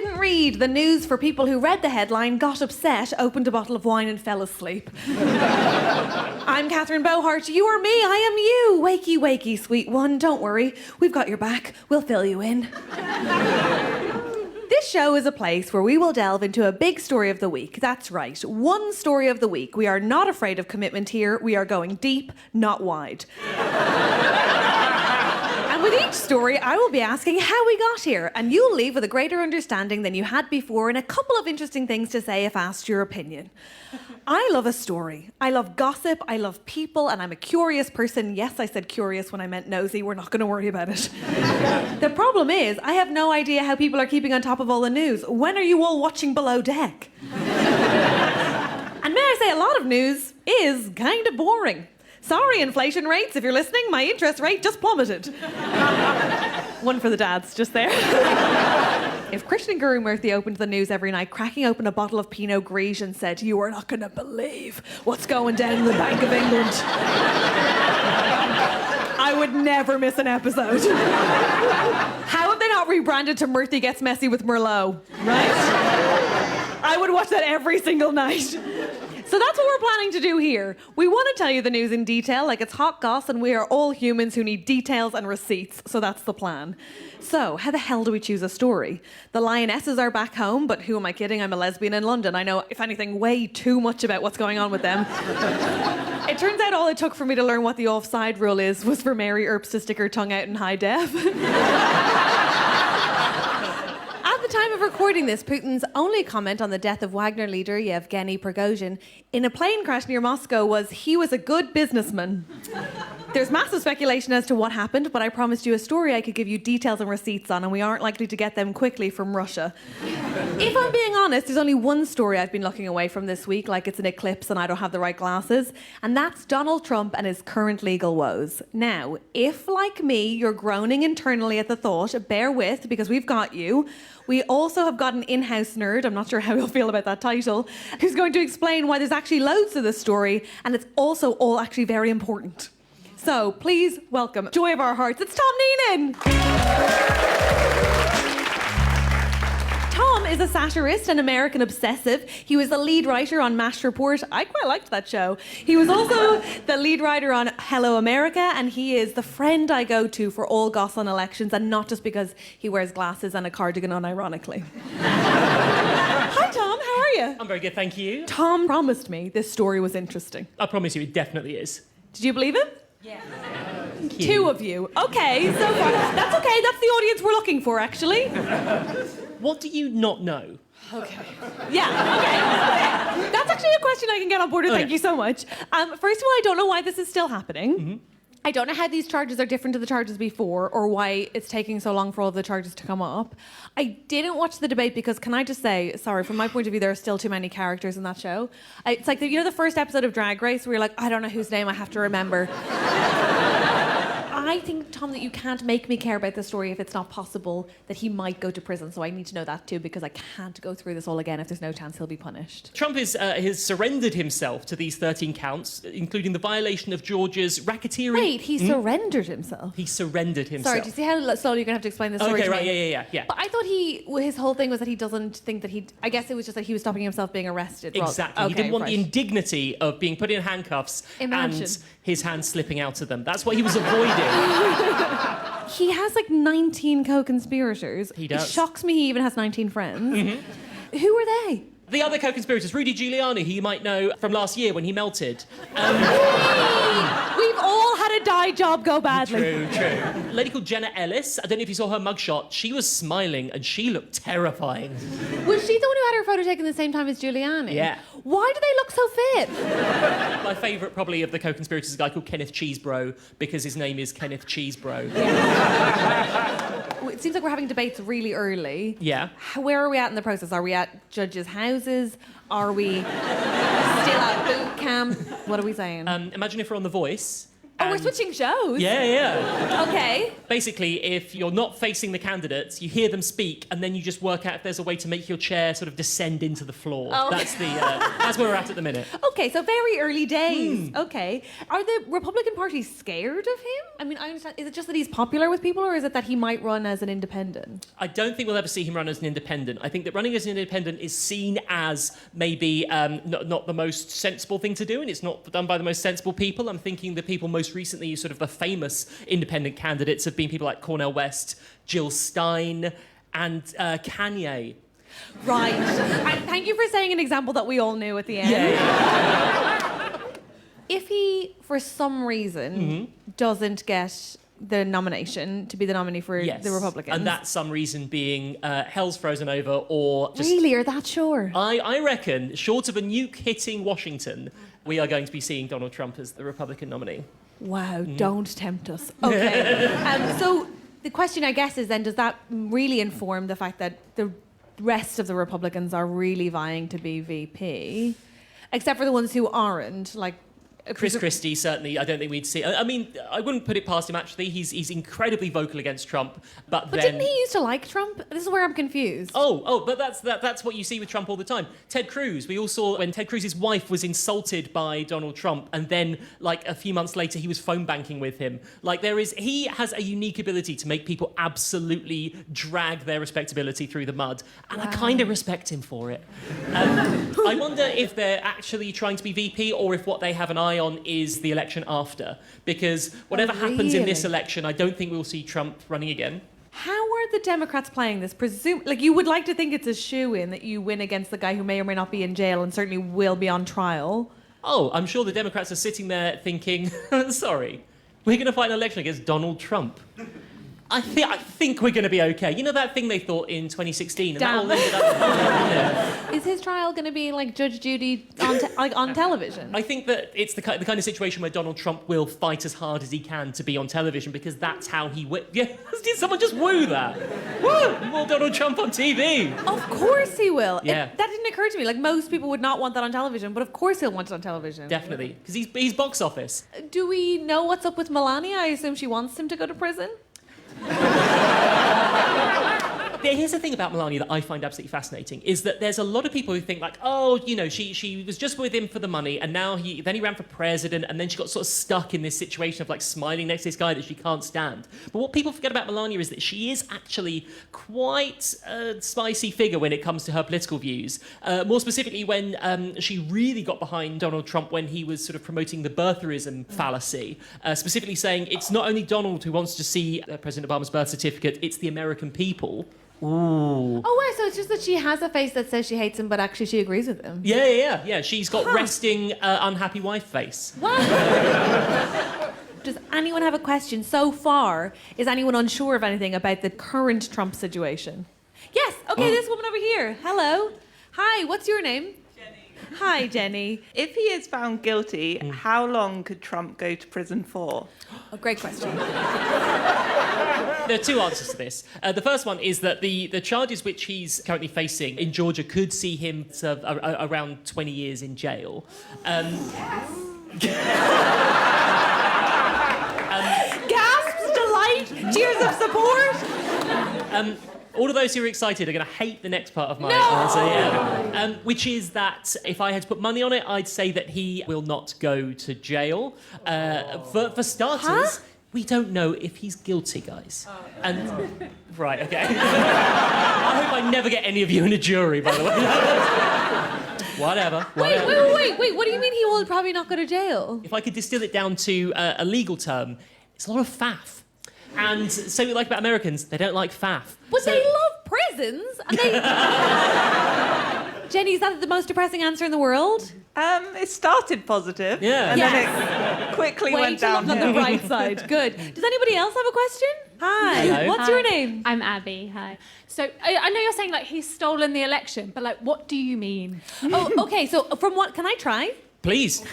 didn't read the news for people who read the headline, got upset, opened a bottle of wine and fell asleep. I'm Catherine Bohart. You are me. I am you. Wakey, wakey, sweet one. Don't worry. We've got your back. We'll fill you in. This show is a place where we will delve into a big story of the week. That's right. One story of the week. We are not afraid of commitment here. We are going deep, not wide. With each story, I will be asking how we got here, and you'll leave with a greater understanding than you had before and a couple of interesting things to say if asked your opinion. I love a story. I love gossip. I love people, and I'm a curious person. Yes, I said curious when I meant nosy. We're not going to worry about it. The problem is, I have no idea how people are keeping on top of all the news. When are you all watching Below Deck? And may I say, a lot of news is kind of boring. Sorry, inflation rates, if you're listening, my interest rate just plummeted. One for the dads, just there. If Christian Gurumurthy opened the news every night, cracking open a bottle of Pinot Grigio and said, "You are not going to believe what's going down in the Bank of England," I would never miss an episode. How have they not rebranded to Murthy Gets Messy with Merlot, right? I would watch that every single night. So that's what we're planning to do here. We want to tell you the news in detail, like it's hot goss, and we are all humans who need details and receipts, so that's the plan. So, how the hell do we choose a story? The Lionesses are back home, but who am I kidding? I'm a lesbian in London. I know, if anything, way too much about what's going on with them. It turns out all it took for me to learn what the offside rule is was for Mary Earps to stick her tongue out in high def. At the time of recording this, Putin's only comment on the death of Wagner leader Yevgeny Prigozhin in a plane crash near Moscow was, "He was a good businessman." There's massive speculation as to what happened, but I promised you a story I could give you details and receipts on, and we aren't likely to get them quickly from Russia. If I'm being honest, there's only one story I've been looking away from this week, like it's an eclipse and I don't have the right glasses, and that's Donald Trump and his current legal woes. Now, if, like me, you're groaning internally at the thought, bear with, because we've got you. We also have got an in-house nerd, I'm not sure how he'll feel about that title, who's going to explain why there's actually loads to this story, and it's also all actually very important. So, please welcome, joy of our hearts, it's Tom Neenan! Tom is a satirist and American obsessive. He was the lead writer on MASH Report. I quite liked that show. He was also the lead writer on Hello America, and he is the friend I go to for all goss on elections, and not just because he wears glasses and a cardigan on, ironically. Hi, Tom. How are you? I'm very good, thank you. Tom promised me this story was interesting. I promise you, it definitely is. Did you believe him? Yeah. Two of you. Okay, so far. That's okay. That's the audience we're looking for, actually. What do you not know? Okay. Yeah, okay. That's actually a question I can get on board with. Thank you so much. First of all, I don't know why this is still happening. Mm-hmm. I don't know how these charges are different to the charges before, or why it's taking so long for all the charges to come up. I didn't watch the debate because, can I just say, sorry, from my point of view, there are still too many characters in that show. It's like, you know the first episode of Drag Race where you're like, I don't know whose name I have to remember. I think, Tom, that you can't make me care about the story if it's not possible that he might go to prison. So I need to know that too, because I can't go through this all again if there's no chance he'll be punished. Trump has surrendered himself to these 13 counts, including the violation of Georgia's racketeering... Wait, he surrendered himself? He surrendered himself. Sorry, do you see how slowly you're going to have to explain the story Okay, to right, me? yeah. But I thought his whole thing was that he doesn't think that I guess it was just that he was stopping himself being arrested. Exactly. He didn't want the indignity of being put in handcuffs and his hands slipping out of them. That's what he was avoiding. He has like 19 co-conspirators. He does. It shocks me he even has 19 friends. Mm-hmm. Who are they? The other co-conspirators, Rudy Giuliani, who you might know from last year when he melted. We've all had a dye job go badly. True. A lady called Jenna Ellis, I don't know if you saw her mugshot, she was smiling and she looked terrifying. Was she the one who had her photo taken the same time as Giuliani? Yeah. Why do they look so fit? My favourite probably of the co-conspirators is a guy called Kenneth Cheesebro, because his name is Kenneth Cheesebro. It seems like we're having debates really early. Yeah. Where are we at in the process? Are we at judges' houses? Are we still at boot camp? What are we saying? Imagine if we're on The Voice Oh, we're switching shows? Yeah. Okay. Basically, if you're not facing the candidates, you hear them speak, and then you just work out if there's a way to make your chair sort of descend into the floor. Oh. That's where we're at the minute. Okay, so very early days. Okay. Are the Republican Party scared of him? I mean, I understand. Is it just that he's popular with people, or is it that he might run as an independent? I don't think we'll ever see him run as an independent. I think that running as an independent is seen as maybe not the most sensible thing to do, and it's not done by the most sensible people. I'm thinking the people most recently, sort of the famous independent candidates, have been people like Cornel West, Jill Stein, and Kanye. Right. And thank you for saying an example that we all knew at the end. Yeah. If he, for some reason, doesn't get the nomination to be the nominee for the Republicans. And that some reason being hell's frozen over, or just... Really? You're that sure? I reckon, short of a nuke hitting Washington, we are going to be seeing Donald Trump as the Republican nominee. Wow, don't tempt us. Okay. So the question, I guess, is then, does that really inform the fact that the rest of the Republicans are really vying to be VP? Except for the ones who aren't, like... Chris Christie, certainly, I don't think we'd see. I mean, I wouldn't put it past him, actually. He's incredibly vocal against Trump, but then... didn't he used to like Trump? This is where I'm confused. But that's what you see with Trump all the time. Ted Cruz, we all saw when Ted Cruz's wife was insulted by Donald Trump, and then, like, a few months later, he was phone banking with him. Like, he has a unique ability to make people absolutely drag their respectability through the mud, and I kind of respect him for it. I wonder if they're actually trying to be VP, or if what they have an eye on is the election after, because whatever happens in this election, I don't think we'll see Trump running again. How are the Democrats playing this? You would like to think it's a shoo-in that you win against the guy who may or may not be in jail and certainly will be on trial. Oh, I'm sure the Democrats are sitting there thinking, sorry, we're going to fight an election against Donald Trump. I think we're going to be okay. You know that thing they thought in 2016? And that all ended up... Is his trial going to be like Judge Judy on television? I think that it's the kind of situation where Donald Trump will fight as hard as he can to be on television, because that's how he... Yeah, did someone just woo that? Woo! More Donald Trump on TV. Of course he will. Yeah. That didn't occur to me. Like, most people would not want that on television, but of course he'll want it on television. Definitely, because he's box office. Do we know what's up with Melania? I assume she wants him to go to prison? Here's the thing about Melania that I find absolutely fascinating, is that there's a lot of people who think like, oh, you know, she was just with him for the money, and now he ran for president, and then she got sort of stuck in this situation of like smiling next to this guy that she can't stand. But what people forget about Melania is that she is actually quite a spicy figure when it comes to her political views. More specifically, when she really got behind Donald Trump when he was sort of promoting the birtherism fallacy, specifically saying it's not only Donald who wants to see President Obama's birth certificate, it's the American people. Ooh. Oh, wow, so it's just that she has a face that says she hates him, but actually she agrees with him. Yeah. She's got resting, unhappy wife face. What? Does anyone have a question? So far, is anyone unsure of anything about the current Trump situation? Yes, okay, this woman over here. Hello. Hi, what's your name? Jenny. Hi, Jenny. If he is found guilty, how long could Trump go to prison for? A great question. There are two answers to this. The first one is that the charges which he's currently facing in Georgia could see him serve around 20 years in jail. Gasps, delight, cheers of support. All of those who are excited are going to hate the next part of my answer, which is that if I had to put money on it, I'd say that he will not go to jail. For starters, we don't know if he's guilty, guys. And right, okay. I hope I never get any of you in a jury, by the way. Whatever. Wait, what do you mean he will probably not go to jail? If I could distill it down to a legal term, it's a lot of faff. And so we like about Americans, they don't like faff. But they love prisons. And they... Jenny, is that the most depressing answer in the world? It started positive. Yeah. And then it quickly went down. Way to look on the right side. Good. Does anybody else have a question? Hi. Hello. What's your name? I'm Abby. Hi. So I know you're saying like he's stolen the election, but like, what do you mean? Oh, okay. So from what? Can I try? Please.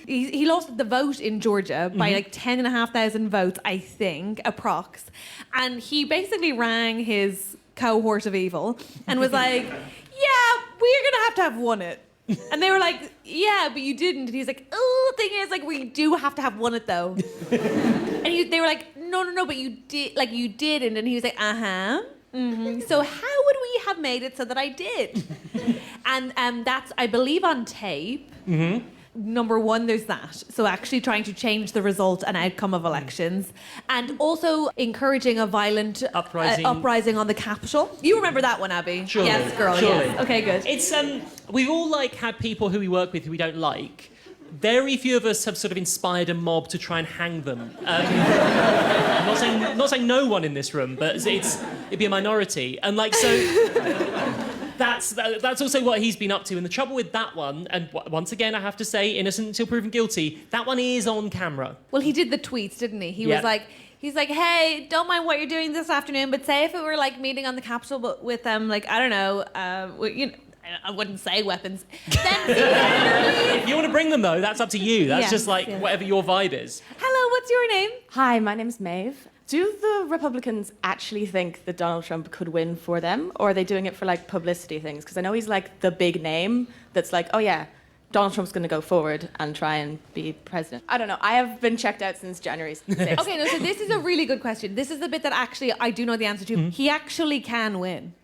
He lost the vote in Georgia by like 10,500 votes, I think, approx. And he basically rang his cohort of evil and was like, yeah, we're going to have won it. And they were like, yeah, but you didn't. And he's like, oh, the thing is, like, we do have to have one it though. And they were like, no, but you did, like, you didn't. And he was like, uh-huh. Mm-hmm. So how would we have made it so that I did? And that's, I believe, on tape. Mm-hmm. Number one, there's that. So actually trying to change the result and outcome of elections. And also encouraging a violent uprising on the Capitol. You remember that one, Abby? Surely. Yes, girl, Surely. yes. Okay, good. It's, we've all, like, had people who we work with who we don't like. Very few of us have sort of inspired a mob to try and hang them. I'm not saying no one in this room, but it'd be a minority. And, like, so... That's also what he's been up to. And the trouble with that one, and once again, I have to say, innocent until proven guilty, that one is on camera. Well, he did the tweets, didn't he? He's like, hey, don't mind what you're doing this afternoon, but say if it were like meeting on the Capitol, but with like, I don't know, I wouldn't say weapons. Then if you want to bring them though, that's up to you. That's just like whatever your vibe is. Hello, what's your name? Hi, my name's Maeve. Do the Republicans actually think that Donald Trump could win for them, or are they doing it for like publicity things? Because I know he's like the big name that's like, oh yeah, Donald Trump's going to go forward and try and be president. I don't know. I have been checked out since January 6th. Okay, no, so this is a really good question. This is the bit that actually I do know the answer to. Mm-hmm. He actually can win.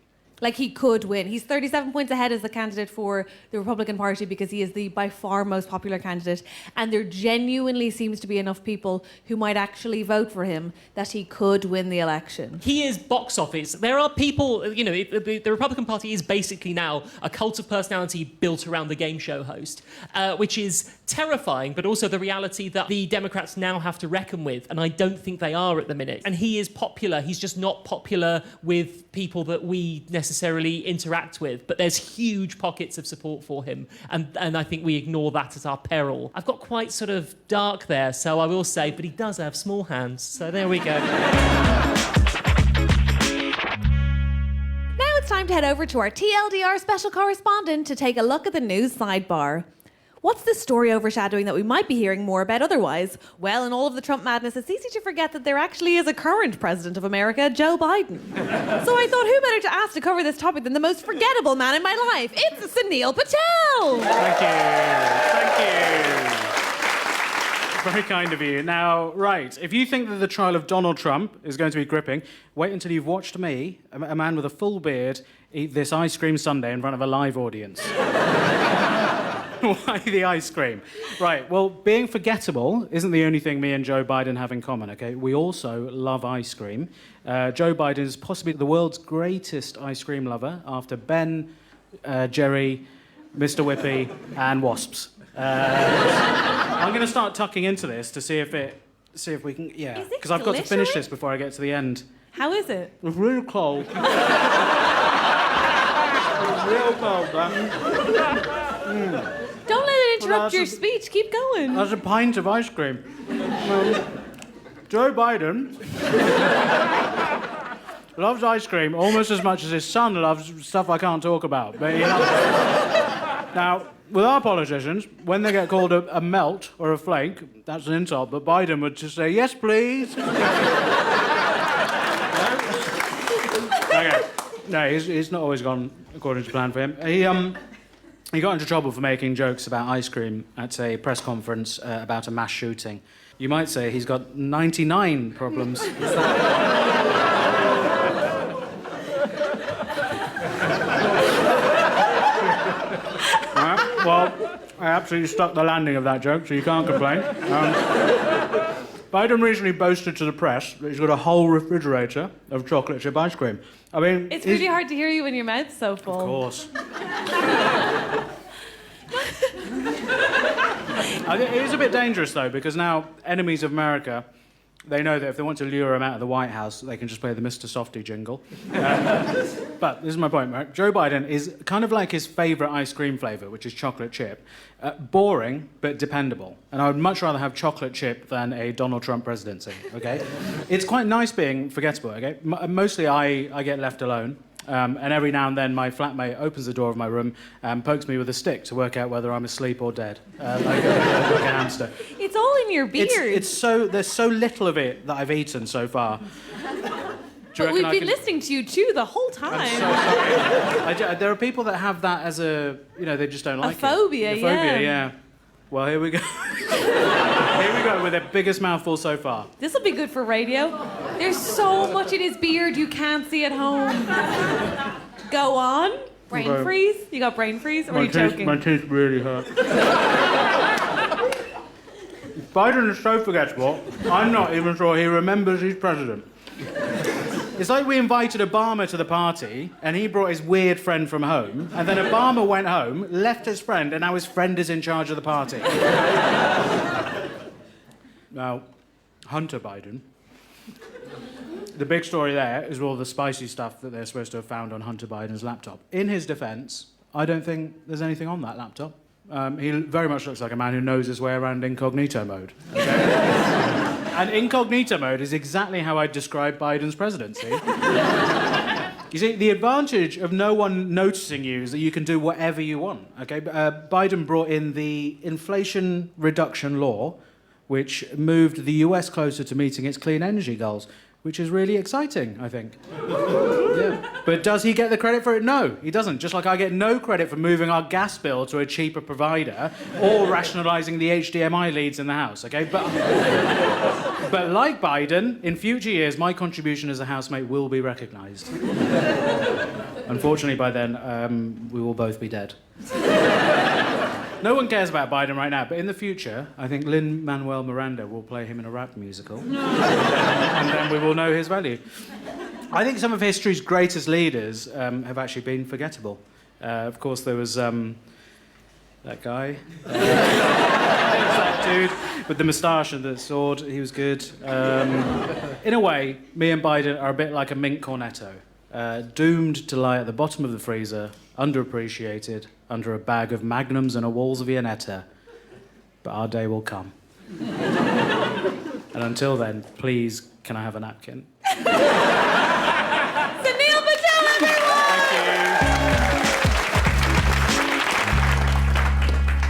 Like, he could win. He's 37 points ahead as the candidate for the Republican Party because he is the by far most popular candidate. And there genuinely seems to be enough people who might actually vote for him that he could win the election. He is box office. There are people, you know, the Republican Party is basically now a cult of personality built around the game show host, which is terrifying, but also the reality that the Democrats now have to reckon with. And I don't think they are at the minute. And he is popular. He's just not popular with people that we necessarily interact with, but there's huge pockets of support for him, and I think we ignore that at our peril. I've got quite sort of dark there, so I will say, but he does have small hands, so there we go. Now it's time to head over to our TLDR special correspondent to take a look at the news sidebar. What's the story overshadowing that we might be hearing more about otherwise? Well, in all of the Trump madness, it's easy to forget that there actually is a current president of America, Joe Biden. So I thought, who better to ask to cover this topic than the most forgettable man in my life? It's Sunil Patel! Thank you. Very kind of you. Now, right, if you think that the trial of Donald Trump is going to be gripping, wait until you've watched me, a man with a full beard, eat this ice cream sundae in front of a live audience. Why the ice cream? Right, well, being forgettable isn't the only thing me and Joe Biden have in common, okay? We also love ice cream. Joe Biden is possibly the world's greatest ice cream lover after Ben, Jerry, Mr. Whippy, and Wasps. I'm going to start tucking into this to see if we can, because I've got to finish this before I get to the end. How is it? It's real cold. It's real cold, Don't let it interrupt your speech. Keep going. That's a pint of ice cream. Joe Biden loves ice cream almost as much as his son loves stuff I can't talk about. But, now, with our politicians, when they get called a melt or a flake, that's an insult, but Biden would just say, yes, please. Okay. No, he's not always gone according to plan for him. He got into trouble for making jokes about ice cream at a press conference about a mass shooting. You might say he's got 99 problems. Well, I absolutely stuck the landing of that joke, so you can't complain. Biden recently boasted to the press that he's got a whole refrigerator of chocolate chip ice cream. I mean... It's really hard to hear you when your mouth's so full. Of course. It is a bit dangerous, though, because now enemies of America, they know that if they want to lure him out of the White House, they can just play the Mr. Softy jingle. But this is my point, right? Joe Biden is kind of like his favourite ice cream flavour, which is chocolate chip. Boring, but dependable. And I would much rather have chocolate chip than a Donald Trump presidency, OK? It's quite nice being forgettable, OK? Mostly I get left alone. And every now and then my flatmate opens the door of my room and pokes me with a stick to work out whether I'm asleep or dead, like a hamster. It's all in your beard. There's so little of it that I've eaten so far. But reckon we've I been can... listening to you chew the whole I'm time. so sorry. There are people that have that as a, they just don't like phobia, it. A phobia, yeah. Well, here we go. Here we go with the biggest mouthful so far. This will be good for radio. There's so much in his beard you can't see at home. Go on. Brain Okay. freeze? You got brain freeze? Or are you joking? My teeth really hurt. Biden is so forgettable, I'm not even sure he remembers he's president. It's like we invited Obama to the party, and he brought his weird friend from home, and then Obama went home, left his friend, and now his friend is in charge of the party. Now, Hunter Biden. The big story there is all the spicy stuff that they're supposed to have found on Hunter Biden's laptop. In his defense, I don't think there's anything on that laptop. He very much looks like a man who knows his way around incognito mode. Okay? And incognito mode is exactly how I'd describe Biden's presidency. You see, the advantage of no one noticing you is that you can do whatever you want. Okay, Biden brought in the Inflation Reduction Law, which moved the US closer to meeting its clean energy goals, which is really exciting, I think. Yeah. But does he get the credit for it? No, he doesn't. Just like I get no credit for moving our gas bill to a cheaper provider or rationalising the HDMI leads in the house, okay? But like Biden, in future years, my contribution as a housemate will be recognised. Unfortunately, by then, we will both be dead. No one cares about Biden right now, but in the future, I think Lin-Manuel Miranda will play him in a rap musical. And then we will know his value. I think some of history's greatest leaders have actually been forgettable. Of course, there was that guy. That dude with the moustache and the sword. He was good. In a way, me and Biden are a bit like a mint cornetto. Doomed to lie at the bottom of the freezer, underappreciated, under a bag of Magnums and a walls of Viennetta. But our day will come. And until then, please, can I have a napkin? Sunil Patel, everyone!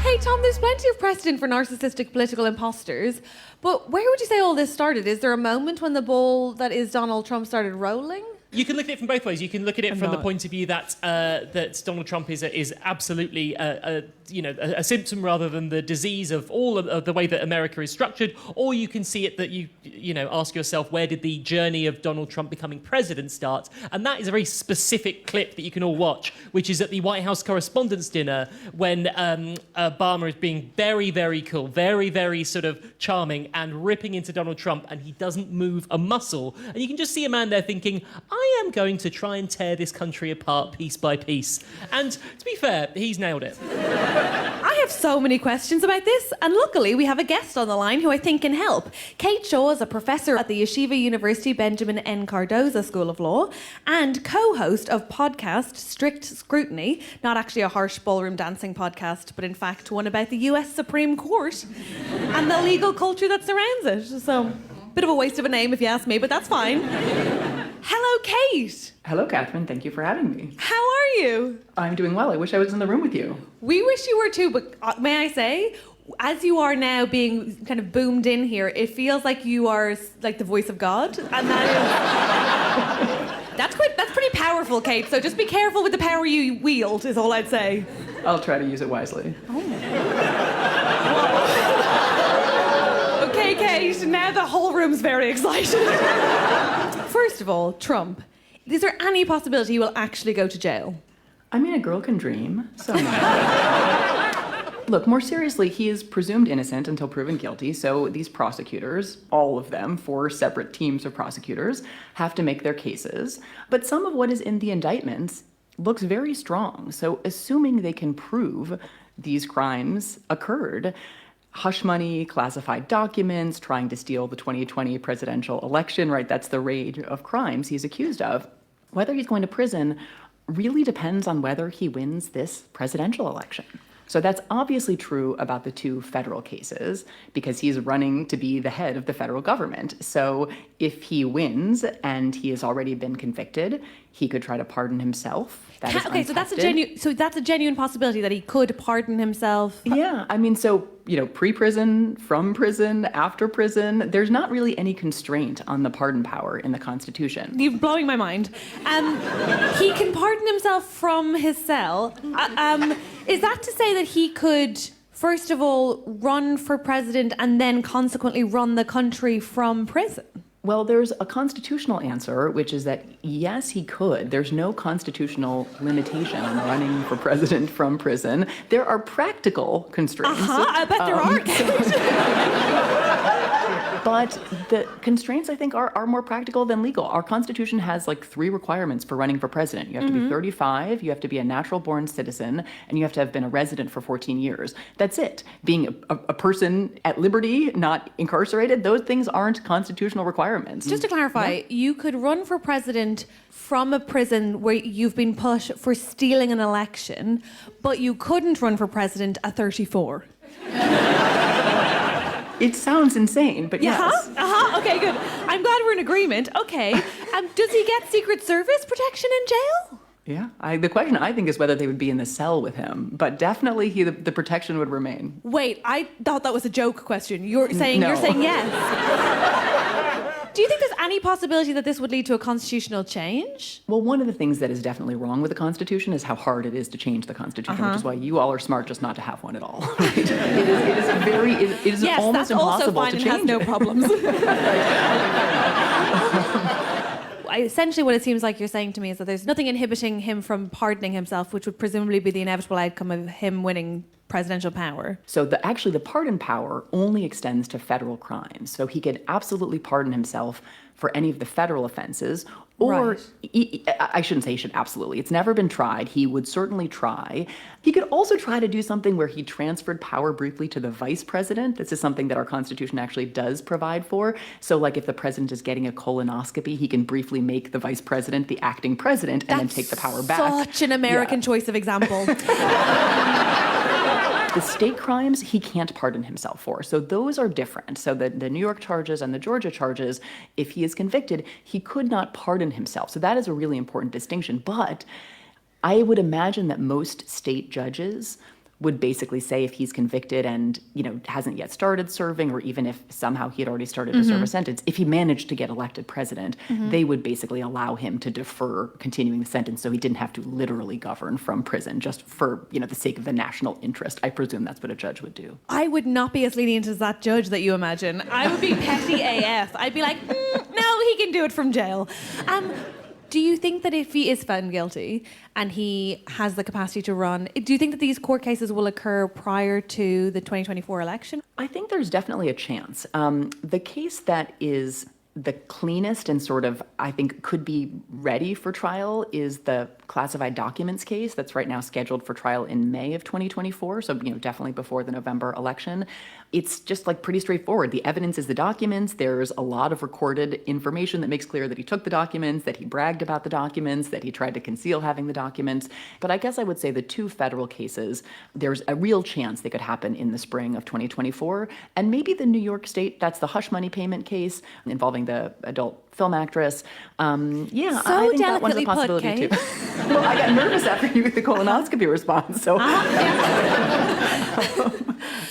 Thank Hey, Tom, there's plenty of precedent for narcissistic political imposters, but where would you say all this started? Is there a moment when the ball that is Donald Trump started rolling? You can look at it from both ways. You can look at it from the point of view that that Donald Trump is absolutely a symptom rather than the disease of all of the way that America is structured, or you can see it that you ask yourself, where did the journey of Donald Trump becoming president start? And that is a very specific clip that you can all watch, which is at the White House Correspondents' Dinner when Obama is being very, very cool, very, very sort of charming and ripping into Donald Trump, and he doesn't move a muscle. And you can just see a man there thinking, I am going to try and tear this country apart piece by piece. And to be fair, he's nailed it. I have so many questions about this, and luckily we have a guest on the line who I think can help. Kate Shaw is a professor at the Yeshiva University Benjamin N. Cardoza School of Law and co-host of podcast Strict Scrutiny, not actually a harsh ballroom dancing podcast, but in fact one about the US Supreme Court and the legal culture that surrounds it. So, bit of a waste of a name if you ask me, but that's fine. Hello, Kate. Hello, Catherine. Thank you for having me. How are you? I'm doing well. I wish I was in the room with you. We wish you were too, but may I say, as you are now being kind of boomed in here, it feels like you are like the voice of God, and that is that's pretty powerful, Kate. So just be careful with the power you wield, is all I'd say. I'll try to use it wisely. Okay, Kate. Now the whole room's very excited. First of all, Trump. Is there any possibility he will actually go to jail? I mean, a girl can dream. So look, more seriously, he is presumed innocent until proven guilty, so these prosecutors, all of them, 4 separate teams of prosecutors, have to make their cases. But some of what is in the indictments looks very strong, so assuming they can prove these crimes occurred, hush money, classified documents, trying to steal the 2020 presidential election, right? That's the range of crimes he's accused of. Whether he's going to prison really depends on whether he wins this presidential election. So that's obviously true about the 2 federal cases because he's running to be the head of the federal government. So if he wins and he has already been convicted, He could try to pardon himself. That is Okay, so that's a untested. genuine possibility that he could pardon himself. Yeah, I mean, so, pre-prison, from prison, after prison, there's not really any constraint on the pardon power in the Constitution. You're blowing my mind. He can pardon himself from his cell. Is that to say that he could, first of all, run for president and then consequently run the country from prison? Well, there's a constitutional answer, which is that yes, he could. There's no constitutional limitation on running for president from prison. There are practical constraints. I bet there are. But the constraints, I think, are more practical than legal. Our Constitution has 3 requirements for running for president. You have to be 35, you have to be a natural-born citizen, and you have to have been a resident for 14 years. That's it. Being a person at liberty, not incarcerated, those things aren't constitutional requirements. Just to clarify, you could run for president from a prison where you've been put for stealing an election, but you couldn't run for president at 34. It sounds insane, but yes. Okay, good. I'm glad we're in agreement. Okay. Does he get Secret Service protection in jail? Yeah. The question, I think, is whether they would be in the cell with him. But definitely the protection would remain. Wait, I thought that was a joke question. You're saying No. you're saying yes. Do you think there's any possibility that this would lead to a constitutional change? Well, one of the things that is definitely wrong with the Constitution is how hard it is to change the Constitution, which is why you all are smart just not to have one at all. Right? It is Yes, almost that's also impossible fine to and change has no it. problems. Essentially, what it seems like you're saying to me is that there's nothing inhibiting him from pardoning himself, which would presumably be the inevitable outcome of him winning presidential power. So the pardon power only extends to federal crimes. So he could absolutely pardon himself for any of the federal offenses. Or, Right. I shouldn't say he should absolutely. It's never been tried. He would certainly try. He could also try to do something where he transferred power briefly to the vice president. This is something that our Constitution actually does provide for. So, if the president is getting a colonoscopy, he can briefly make the vice president the acting president and then take the power back. Such an American choice of example. The state crimes, he can't pardon himself for. So those are different. So the New York charges and the Georgia charges, if he is convicted, he could not pardon himself. So that is a really important distinction. But I would imagine that most state judges would basically say if he's convicted and, hasn't yet started serving, or even if somehow he had already started to serve a sentence, if he managed to get elected president, they would basically allow him to defer continuing the sentence so he didn't have to literally govern from prison just for, the sake of the national interest. I presume that's what a judge would do. I would not be as lenient as that judge that you imagine. I would be petty AF. I'd be like, no, he can do it from jail. Do you think that if he is found guilty and he has the capacity to run, do you think that these court cases will occur prior to the 2024 election? I think there's definitely a chance. The case that is the cleanest and sort of, I think, could be ready for trial is the classified documents case that's right now scheduled for trial in May of 2024. So, definitely before the November election. It's just pretty straightforward. The evidence is the documents. There's a lot of recorded information that makes clear that he took the documents, that he bragged about the documents, that he tried to conceal having the documents. But I guess I would say the 2 federal cases, there's a real chance they could happen in the spring of 2024. And maybe the New York State, that's the hush money payment case involving the adult film actress. I think that one's a possibility too. Well, I got nervous after you with the colonoscopy response, so.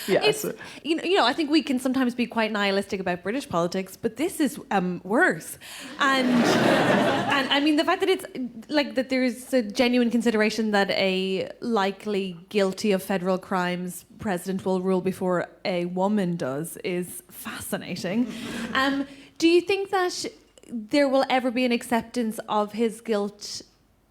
Yes. I think we can sometimes be quite nihilistic about British politics, but this is worse. And I mean, the fact that it's that there's a genuine consideration that a likely guilty of federal crimes president will rule before a woman does is fascinating. Do you think that there will ever be an acceptance of his guilt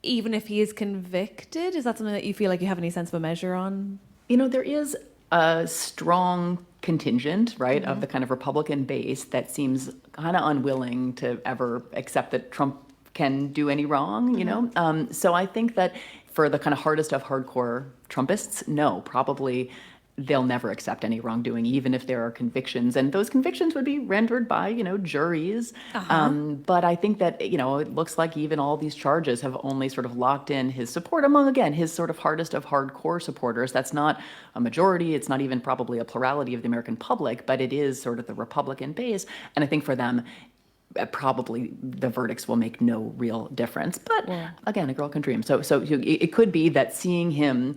even if he is convicted? Is that something that you feel like you have any sense of a measure on? There is a strong contingent, right, of the kind of Republican base that seems kind of unwilling to ever accept that Trump can do any wrong, So I think that for the kind of hardest of hardcore Trumpists, no, probably they'll never accept any wrongdoing, even if there are convictions. And those convictions would be rendered by, juries. But I think that, it looks like even all these charges have only sort of locked in his support among, again, his sort of hardest of hardcore supporters. That's not a majority. It's not even probably a plurality of the American public, but it is sort of the Republican base. And I think for them, probably the verdicts will make no real difference. But again, a girl can dream. So it could be that seeing him,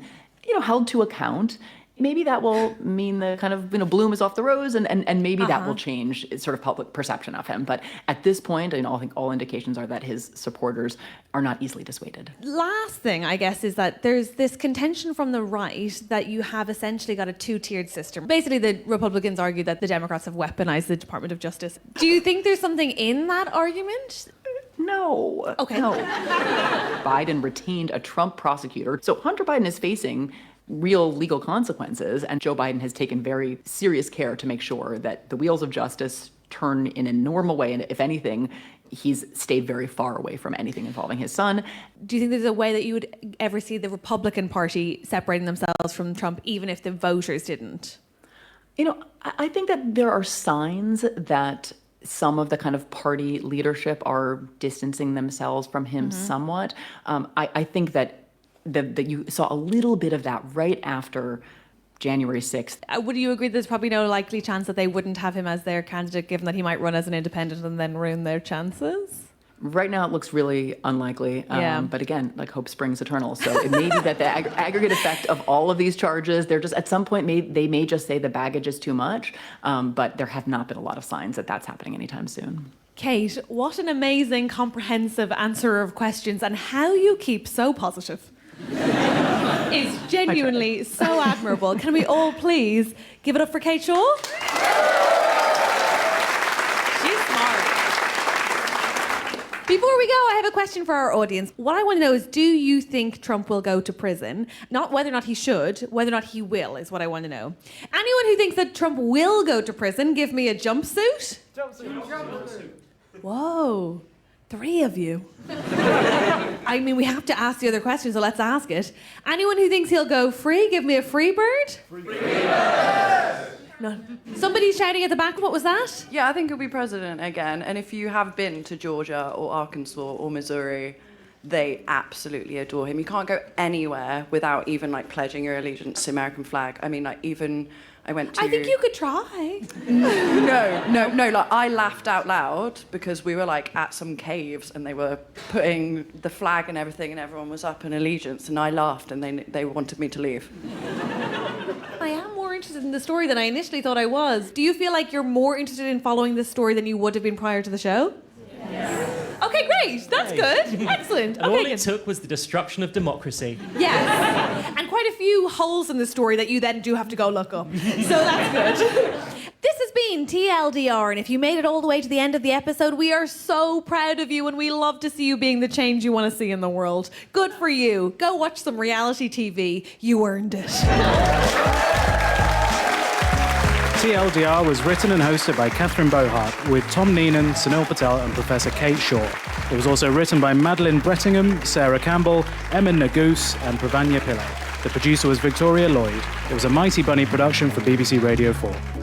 held to account, maybe that will mean the kind of bloom is off the rose, and maybe that will change sort of public perception of him. But at this point, I think all indications are that his supporters are not easily dissuaded. Last thing, I guess, is that there's this contention from the right that you have essentially got a two-tiered system. Basically, the Republicans argue that the Democrats have weaponized the Department of Justice. Do you think there's something in that argument? No. Okay. No. Biden retained a Trump prosecutor. So Hunter Biden is facing real legal consequences, and Joe Biden has taken very serious care to make sure that the wheels of justice turn in a normal way, and if anything, he's stayed very far away from anything involving his son. Do you think there's a way that you would ever see the Republican Party separating themselves from Trump, even if the voters didn't? I think that there are signs that some of the kind of party leadership are distancing themselves from him somewhat. I think that you saw a little bit of that right after January 6th. Would you agree there's probably no likely chance that they wouldn't have him as their candidate, given that he might run as an independent and then ruin their chances? Right now, it looks really unlikely. Yeah. But again, hope springs eternal. So it may be that the aggregate effect of all of these charges, they're just at some point, they may just say the baggage is too much. But there have not been a lot of signs that that's happening anytime soon. Kate, what an amazing, comprehensive answer of questions, and how you keep so positive is genuinely so admirable. Can we all please give it up for Kate Shaw? She's smart. Before we go, I have a question for our audience. What I want to know is, do you think Trump will go to prison? Not whether or not he should, whether or not he will is what I want to know. Anyone who thinks that Trump will go to prison, give me a jumpsuit. Jumpsuit. Whoa. 3 of you. I mean, we have to ask the other question, so let's ask it. Anyone who thinks he'll go free, give me a free bird. Free bird! No. Somebody's shouting at the back. What was that? Yeah, I think he'll be president again. And if you have been to Georgia or Arkansas or Missouri, they absolutely adore him. You can't go anywhere without even pledging your allegiance to the American flag. I mean, even I went to... I think you could try. No. I laughed out loud because we were at some caves and they were putting the flag and everything and everyone was up in allegiance and I laughed and they wanted me to leave. I am more interested in the story than I initially thought I was. Do you feel like you're more interested in following this story than you would have been prior to the show? Yes. Okay, great. That's good. Excellent. And all it took was the destruction of democracy. Yes. And quite a few holes in the story that you then do have to go look up. So that's good. This has been TLDR, and if you made it all the way to the end of the episode, we are so proud of you and we love to see you being the change you want to see in the world. Good for you. Go watch some reality TV. You earned it. TLDR was written and hosted by Catherine Bohart, with Tom Neenan, Sunil Patel and Professor Kate Shaw. It was also written by Madeline Brettingham, Sarah Campbell, Emma Nagoose and Pravanya Pillay. The producer was Victoria Lloyd. It was a Mighty Bunny production for BBC Radio 4.